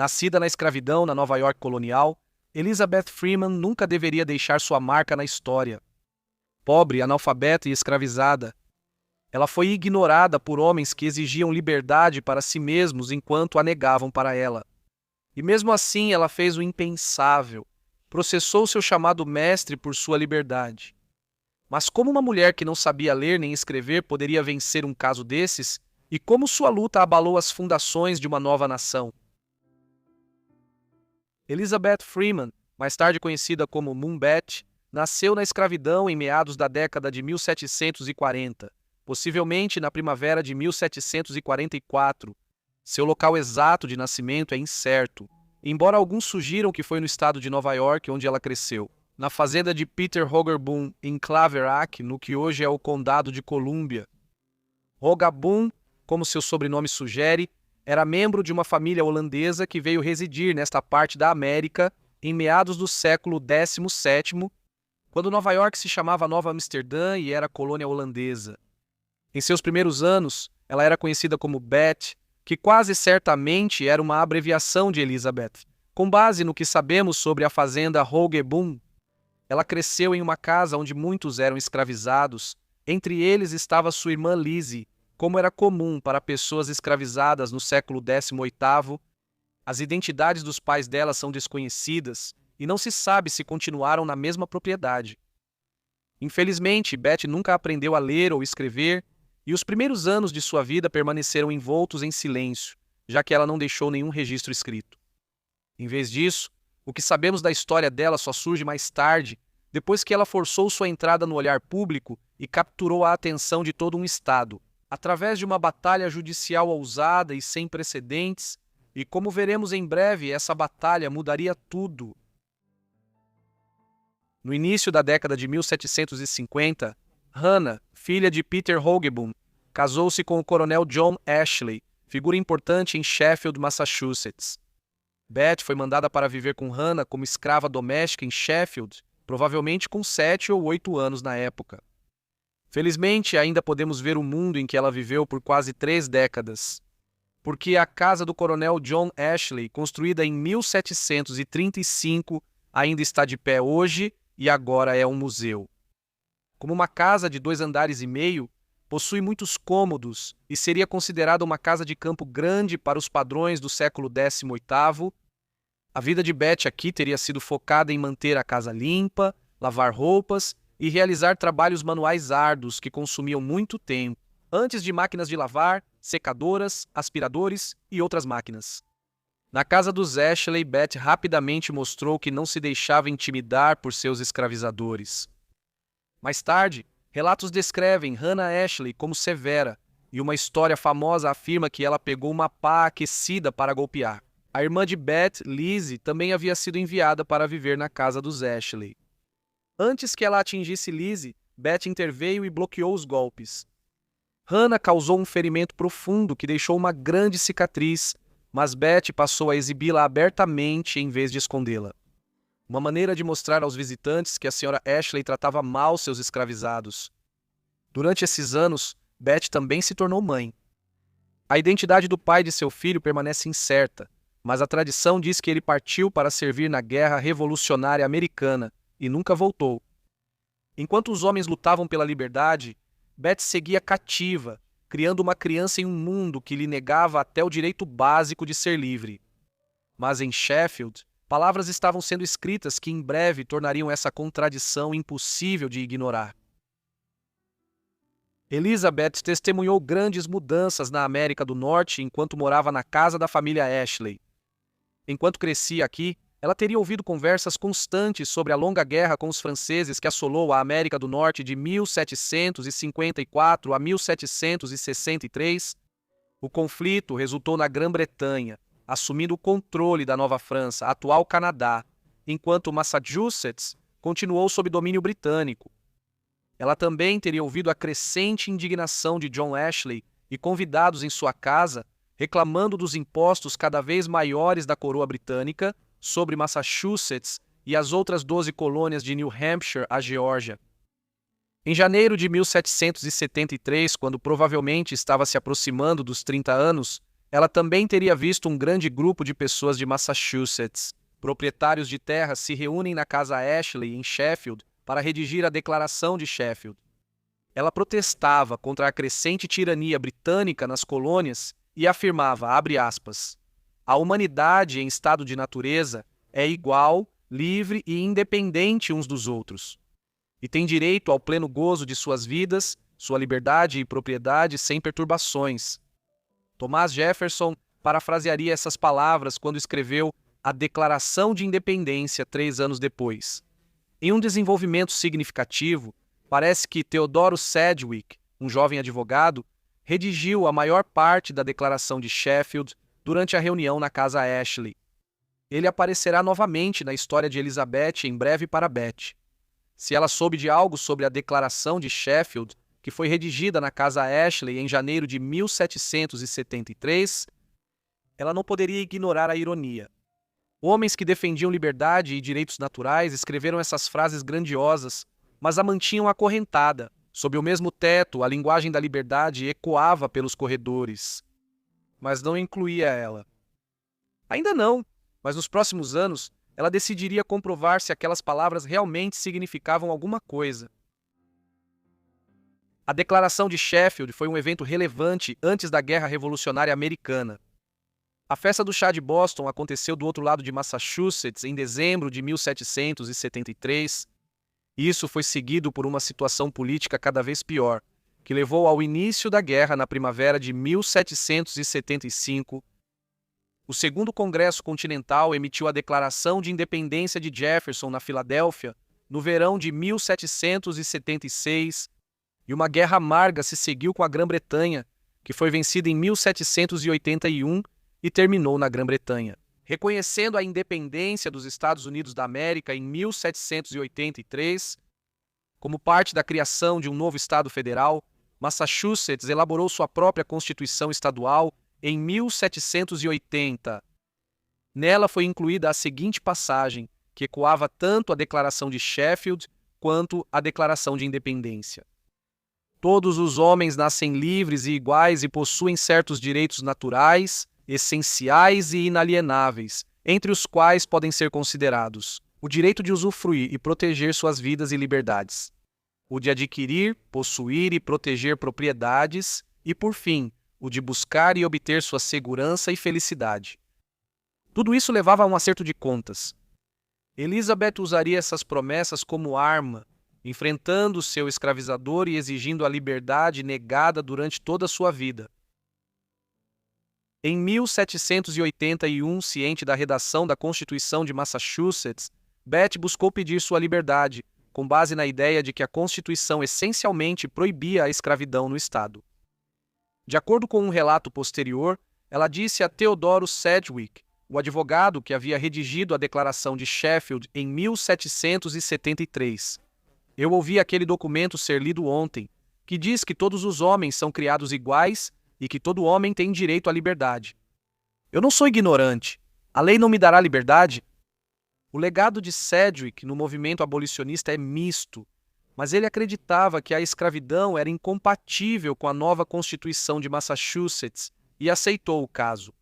Nascida na escravidão na Nova York colonial, Elizabeth Freeman nunca deveria deixar sua marca na história. Pobre, analfabeta e escravizada, ela foi ignorada por homens que exigiam liberdade para si mesmos enquanto a negavam para ela. E mesmo assim ela fez o impensável, processou seu chamado mestre por sua liberdade. Mas como uma mulher que não sabia ler nem escrever poderia vencer um caso desses? E como sua luta abalou as fundações de uma nova nação? Elizabeth Freeman, mais tarde conhecida como Moonbat, nasceu na escravidão em meados da década de 1740, possivelmente na primavera de 1744. Seu local exato de nascimento é incerto, embora alguns sugiram que foi no estado de Nova York onde ela cresceu, na fazenda de Peter Hogerboom, em Claverack, no que hoje é o Condado de Colúmbia. Hogerboom, como seu sobrenome sugere, era membro de uma família holandesa que veio residir nesta parte da América em meados do século XVII, quando Nova York se chamava Nova Amsterdã e era colônia holandesa. Em seus primeiros anos, ela era conhecida como Bet, que quase certamente era uma abreviação de Elizabeth, com base no que sabemos sobre a fazenda Hogerboom. Ela cresceu em uma casa onde muitos eram escravizados, entre eles estava sua irmã Lizzie. Como era comum para pessoas escravizadas no século XVIII, as identidades dos pais dela são desconhecidas e não se sabe se continuaram na mesma propriedade. Infelizmente, Beth nunca aprendeu a ler ou escrever e os primeiros anos de sua vida permaneceram envoltos em silêncio, já que ela não deixou nenhum registro escrito. Em vez disso, o que sabemos da história dela só surge mais tarde, depois que ela forçou sua entrada no olhar público e capturou a atenção de todo um estado, através de uma batalha judicial ousada e sem precedentes, e como veremos em breve, essa batalha mudaria tudo. No início da década de 1750, Hannah, filha de Peter Hogerboom, casou-se com o coronel John Ashley, figura importante em Sheffield, Massachusetts. Beth foi mandada para viver com Hannah como escrava doméstica em Sheffield, provavelmente com 7 ou 8 anos na época. Felizmente, ainda podemos ver o mundo em que ela viveu por quase 3 décadas, porque a casa do coronel John Ashley, construída em 1735, ainda está de pé hoje e agora é um museu. Como uma casa de 2 andares e meio, possui muitos cômodos e seria considerada uma casa de campo grande para os padrões do século XVIII. A vida de Beth aqui teria sido focada em manter a casa limpa, lavar roupas e realizar trabalhos manuais árduos que consumiam muito tempo, antes de máquinas de lavar, secadoras, aspiradores e outras máquinas. Na casa dos Ashley, Beth rapidamente mostrou que não se deixava intimidar por seus escravizadores. Mais tarde, relatos descrevem Hannah Ashley como severa, e uma história famosa afirma que ela pegou uma pá aquecida para golpear. A irmã de Beth, Lizzie, também havia sido enviada para viver na casa dos Ashley. Antes que ela atingisse Lizzie, Beth interveio e bloqueou os golpes. Hannah causou um ferimento profundo que deixou uma grande cicatriz, mas Beth passou a exibi-la abertamente em vez de escondê-la. Uma maneira de mostrar aos visitantes que a senhora Ashley tratava mal seus escravizados. Durante esses anos, Beth também se tornou mãe. A identidade do pai de seu filho permanece incerta, mas a tradição diz que ele partiu para servir na Guerra Revolucionária Americana e nunca voltou. Enquanto os homens lutavam pela liberdade, Beth seguia cativa, criando uma criança em um mundo que lhe negava até o direito básico de ser livre. Mas em Sheffield, palavras estavam sendo escritas que em breve tornariam essa contradição impossível de ignorar. Elizabeth testemunhou grandes mudanças na América do Norte enquanto morava na casa da família Ashley. Enquanto crescia aqui, ela teria ouvido conversas constantes sobre a longa guerra com os franceses que assolou a América do Norte de 1754 a 1763. O conflito resultou na Grã-Bretanha, assumindo o controle da Nova França, atual Canadá, enquanto Massachusetts continuou sob domínio britânico. Ela também teria ouvido a crescente indignação de John Ashley e convidados em sua casa, reclamando dos impostos cada vez maiores da coroa britânica sobre Massachusetts e as outras 12 colônias de New Hampshire à Geórgia. Em janeiro de 1773, quando provavelmente estava se aproximando dos 30 anos, Ela também teria visto um grande grupo de pessoas de Massachusetts, proprietários de terras, se reúnem na casa Ashley, em Sheffield, para redigir a Declaração de Sheffield. Ela protestava contra a crescente tirania britânica nas colônias e afirmava, abre aspas, a humanidade em estado de natureza é igual, livre e independente uns dos outros, e tem direito ao pleno gozo de suas vidas, sua liberdade e propriedade sem perturbações. Thomas Jefferson parafrasearia essas palavras quando escreveu a Declaração de Independência 3 anos depois. Em um desenvolvimento significativo, parece que Theodore Sedgwick, um jovem advogado, redigiu a maior parte da Declaração de Sheffield durante a reunião na casa Ashley. Ele aparecerá novamente na história de Elizabeth em breve para Beth. Se ela soube de algo sobre a Declaração de Sheffield, que foi redigida na casa Ashley em janeiro de 1773, ela não poderia ignorar a ironia. Homens que defendiam liberdade e direitos naturais escreveram essas frases grandiosas, mas a mantinham acorrentada. Sob o mesmo teto, a linguagem da liberdade ecoava pelos corredores, mas não incluía ela. Ainda não, mas nos próximos anos, ela decidiria comprovar se aquelas palavras realmente significavam alguma coisa. A Declaração de Sheffield foi um evento relevante antes da Guerra Revolucionária Americana. A festa do chá de Boston aconteceu do outro lado de Massachusetts em dezembro de 1773. Isso foi seguido por uma situação política cada vez pior, que levou ao início da guerra na primavera de 1775. O Segundo Congresso Continental emitiu a Declaração de Independência de Jefferson na Filadélfia no verão de 1776, e uma guerra amarga se seguiu com a Grã-Bretanha, que foi vencida em 1781 e terminou na Grã-Bretanha. Reconhecendo a independência dos Estados Unidos da América em 1783, como parte da criação de um novo Estado federal, Massachusetts elaborou sua própria Constituição Estadual em 1780. Nela foi incluída a seguinte passagem, que ecoava tanto a Declaração de Sheffield quanto a Declaração de Independência. Todos os homens nascem livres e iguais e possuem certos direitos naturais, essenciais e inalienáveis, entre os quais podem ser considerados o direito de usufruir e proteger suas vidas e liberdades, o de adquirir, possuir e proteger propriedades e, por fim, o de buscar e obter sua segurança e felicidade. Tudo isso levava a um acerto de contas. Elizabeth usaria essas promessas como arma, enfrentando seu escravizador e exigindo a liberdade negada durante toda a sua vida. Em 1781, ciente da redação da Constituição de Massachusetts, Beth buscou pedir sua liberdade, com base na ideia de que a Constituição essencialmente proibia a escravidão no Estado. De acordo com um relato posterior, ela disse a Theodore Sedgwick, o advogado que havia redigido a Declaração de Sheffield em 1773. Eu ouvi aquele documento ser lido ontem, que diz que todos os homens são criados iguais e que todo homem tem direito à liberdade. Eu não sou ignorante. A lei não me dará liberdade? O legado de Sedgwick no movimento abolicionista é misto, mas ele acreditava que a escravidão era incompatível com a nova Constituição de Massachusetts e aceitou o caso.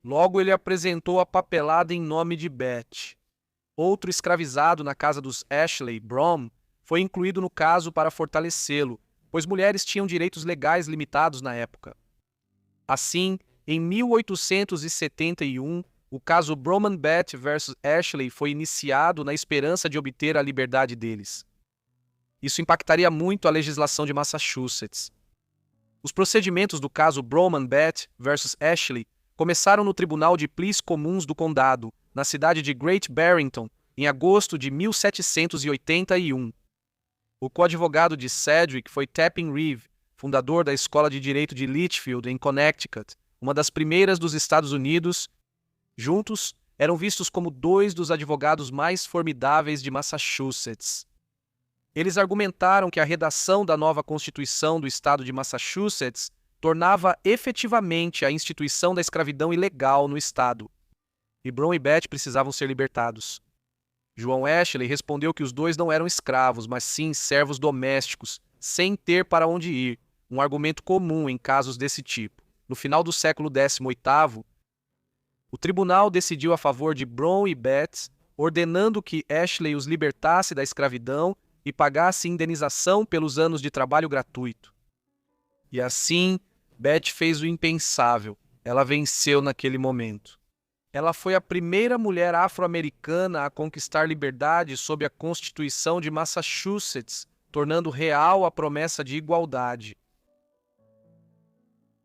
Logo ele apresentou a papelada em nome de Beth. Outro escravizado na casa dos Ashley, Brom, foi incluído no caso para fortalecê-lo, pois mulheres tinham direitos legais limitados na época. Assim, em 1871, o caso Brom Beth vs. Ashley foi iniciado na esperança de obter a liberdade deles. Isso impactaria muito a legislação de Massachusetts. Os procedimentos do caso Brom Beth vs. Ashley começaram no Tribunal de Pleas Comuns do Condado, na cidade de Great Barrington, em agosto de 1781. O coadvogado de Sedgwick foi Tappan Reeve, fundador da Escola de Direito de Litchfield, em Connecticut, uma das primeiras dos Estados Unidos. Juntos, eram vistos como dois dos advogados mais formidáveis de Massachusetts. Eles argumentaram que a redação da nova Constituição do Estado de Massachusetts tornava efetivamente a instituição da escravidão ilegal no Estado. E Brom e Beth precisavam ser libertados. João Ashley respondeu que os dois não eram escravos, mas sim servos domésticos, sem ter para onde ir, um argumento comum em casos desse tipo. no final do século XVIII, o tribunal decidiu a favor de Bron e Beth, ordenando que Ashley os libertasse da escravidão e pagasse indenização pelos anos de trabalho gratuito. E assim, Beth fez o impensável. Ela venceu naquele momento. Ela foi a primeira mulher afro-americana a conquistar liberdade sob a Constituição de Massachusetts, tornando real a promessa de igualdade.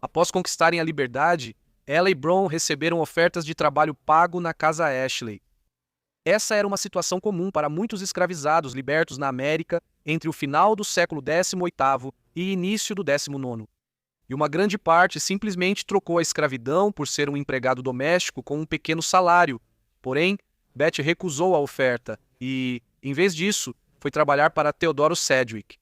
Após conquistarem a liberdade, ela e Bron receberam ofertas de trabalho pago na casa Ashley. Essa era uma situação comum para muitos escravizados libertos na América entre o final do século XVIII e início do XIX. E uma grande parte simplesmente trocou a escravidão por ser um empregado doméstico com um pequeno salário. Porém, Beth recusou a oferta e, em vez disso, foi trabalhar para Theodore Sedgwick.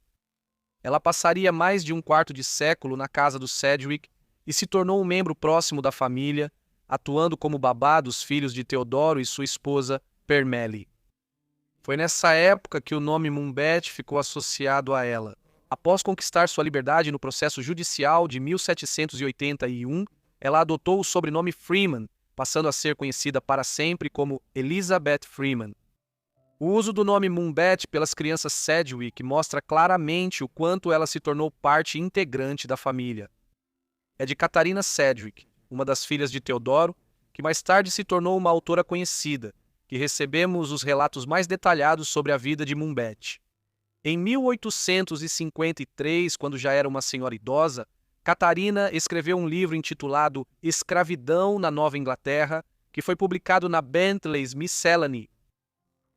Ela passaria mais de um quarto de século na casa do Sedgwick e se tornou um membro próximo da família, atuando como babá dos filhos de Teodoro e sua esposa, Permele. Foi nessa época que o nome Mumbet ficou associado a ela. Após conquistar sua liberdade no processo judicial de 1781, ela adotou o sobrenome Freeman, passando a ser conhecida para sempre como Elizabeth Freeman. O uso do nome Mumbet pelas crianças Sedgwick mostra claramente o quanto ela se tornou parte integrante da família. É de Catharina Sedgwick, uma das filhas de Teodoro, que mais tarde se tornou uma autora conhecida, que recebemos os relatos mais detalhados sobre a vida de Mumbet. Em 1853, quando já era uma senhora idosa, Catarina escreveu um livro intitulado Escravidão na Nova Inglaterra, que foi publicado na Bentley's Miscellany.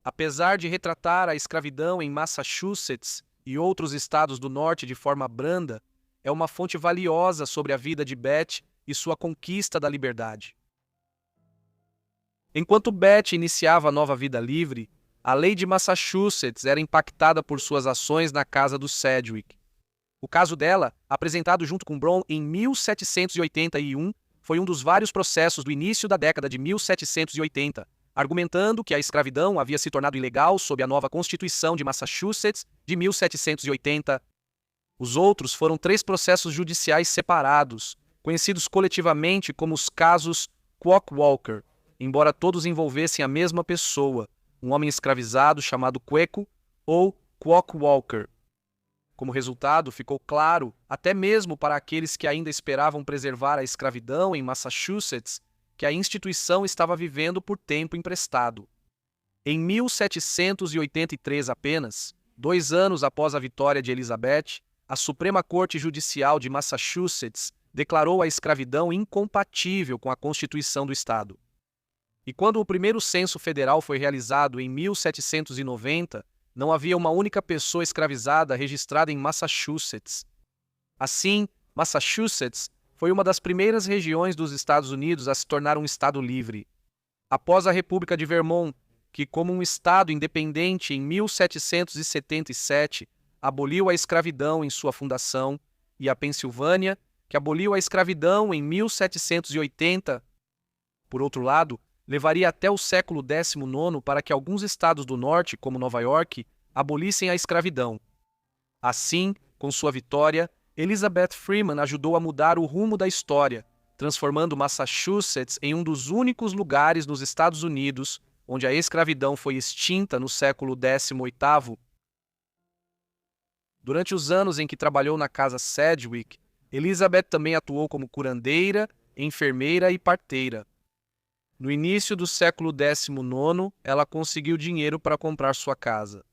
Apesar de retratar a escravidão em Massachusetts e outros estados do norte de forma branda, é uma fonte valiosa sobre a vida de Beth e sua conquista da liberdade. Enquanto Beth iniciava a nova vida livre, a lei de Massachusetts era impactada por suas ações na casa dos Sedgwick. O caso dela, apresentado junto com Bron em 1781, foi um dos vários processos do início da década de 1780, argumentando que a escravidão havia se tornado ilegal sob a nova Constituição de Massachusetts de 1780. Os outros foram 3 processos judiciais separados, conhecidos coletivamente como os casos Quock Walker, embora todos envolvessem a mesma pessoa, um homem escravizado chamado Queco ou Quock Walker. Como resultado, ficou claro, até mesmo para aqueles que ainda esperavam preservar a escravidão em Massachusetts, que a instituição estava vivendo por tempo emprestado. Em 1783 apenas, 2 anos após a vitória de Elizabeth, a Suprema Corte Judicial de Massachusetts declarou a escravidão incompatível com a Constituição do Estado. E quando o primeiro censo federal foi realizado em 1790, não havia uma única pessoa escravizada registrada em Massachusetts. Assim, Massachusetts foi uma das primeiras regiões dos Estados Unidos a se tornar um estado livre. Após a República de Vermont, que como um estado independente em 1777 aboliu a escravidão em sua fundação, e a Pensilvânia, que aboliu a escravidão em 1780. Por outro lado, levaria até o século XIX para que alguns estados do norte, como Nova York, abolissem a escravidão. Assim, com sua vitória, Elizabeth Freeman ajudou a mudar o rumo da história, transformando Massachusetts em um dos únicos lugares nos Estados Unidos onde a escravidão foi extinta no século XVIII. Durante os anos em que trabalhou na casa Sedgwick, Elizabeth também atuou como curandeira, enfermeira e parteira. No início do século XIX, ela conseguiu dinheiro para comprar sua casa.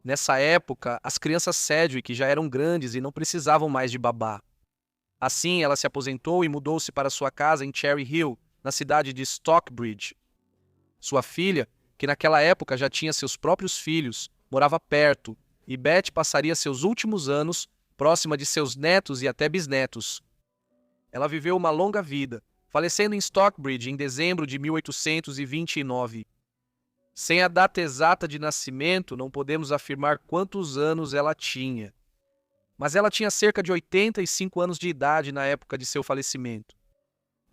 Nessa época, as crianças Sedgwick já eram grandes e não precisavam mais de babá. Assim, ela se aposentou e mudou-se para sua casa em Cherry Hill, na cidade de Stockbridge. Sua filha, que naquela época já tinha seus próprios filhos, morava perto, e Beth passaria seus últimos anos próxima de seus netos e até bisnetos. Ela viveu uma longa vida, falecendo em Stockbridge em dezembro de 1829. Sem a data exata de nascimento, não podemos afirmar quantos anos ela tinha. Mas ela tinha cerca de 85 anos de idade na época de seu falecimento.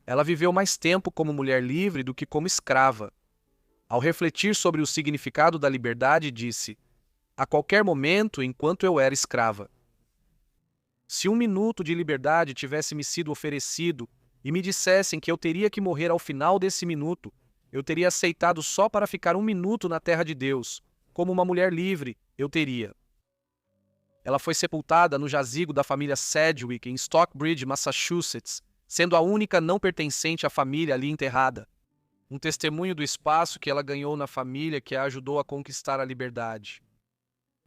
Ela viveu mais tempo como mulher livre do que como escrava. Ao refletir sobre o significado da liberdade, disse: "A qualquer momento, enquanto eu era escrava." Se um minuto de liberdade tivesse me sido oferecido e me dissessem que eu teria que morrer ao final desse minuto, eu teria aceitado só para ficar um minuto na terra de Deus. Como uma mulher livre, eu teria. Ela foi sepultada no jazigo da família Sedgwick, em Stockbridge, Massachusetts, sendo a única não pertencente à família ali enterrada. Um testemunho do espaço que ela ganhou na família que a ajudou a conquistar a liberdade.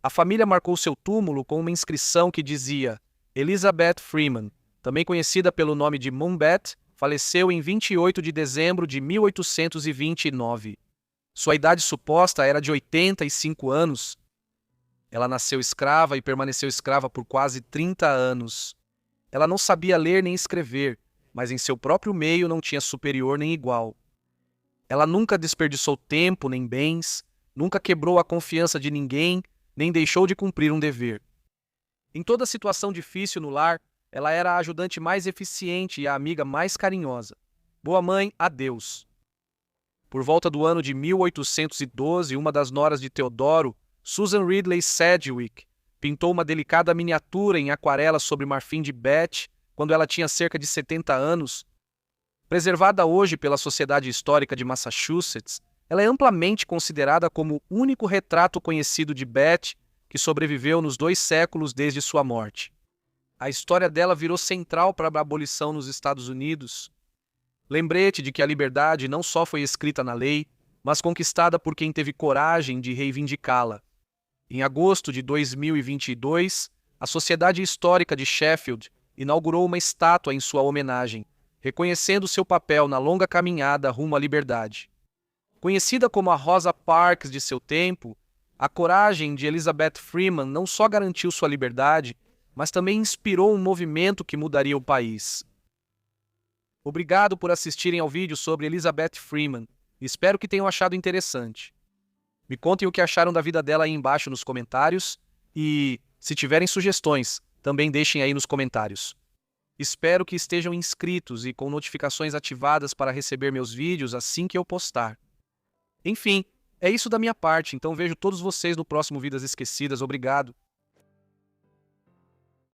A família marcou seu túmulo com uma inscrição que dizia: Elizabeth Freeman, também conhecida pelo nome de Moonbet, faleceu em 28 de dezembro de 1829. Sua idade suposta era de 85 anos. Ela nasceu escrava e permaneceu escrava por quase 30 anos. Ela não sabia ler nem escrever, mas em seu próprio meio não tinha superior nem igual. Ela nunca desperdiçou tempo nem bens, nunca quebrou a confiança de ninguém, nem deixou de cumprir um dever. Em toda situação difícil no lar, ela era a ajudante mais eficiente e a amiga mais carinhosa. Boa mãe a Deus. Por volta do ano de 1812, uma das noras de Teodoro, Susan Ridley Sedgwick, pintou uma delicada miniatura em aquarela sobre marfim de Beth quando ela tinha cerca de 70 anos. Preservada hoje pela Sociedade Histórica de Massachusetts, ela é amplamente considerada como o único retrato conhecido de Beth que sobreviveu nos 2 séculos desde sua morte. A história dela virou central para a abolição nos Estados Unidos. Lembrete de que a liberdade não só foi escrita na lei, mas conquistada por quem teve coragem de reivindicá-la. Em agosto de 2022, a Sociedade Histórica de Sheffield inaugurou uma estátua em sua homenagem, reconhecendo seu papel na longa caminhada rumo à liberdade. Conhecida como a Rosa Parks de seu tempo, a coragem de Elizabeth Freeman não só garantiu sua liberdade, mas também inspirou um movimento que mudaria o país. Obrigado por assistirem ao vídeo sobre Elizabeth Freeman. Espero que tenham achado interessante. Me contem o que acharam da vida dela aí embaixo nos comentários e, se tiverem sugestões, também deixem aí nos comentários. Espero que estejam inscritos e com notificações ativadas para receber meus vídeos assim que eu postar. Enfim, é isso da minha parte, então vejo todos vocês no próximo Vidas Esquecidas. Obrigado.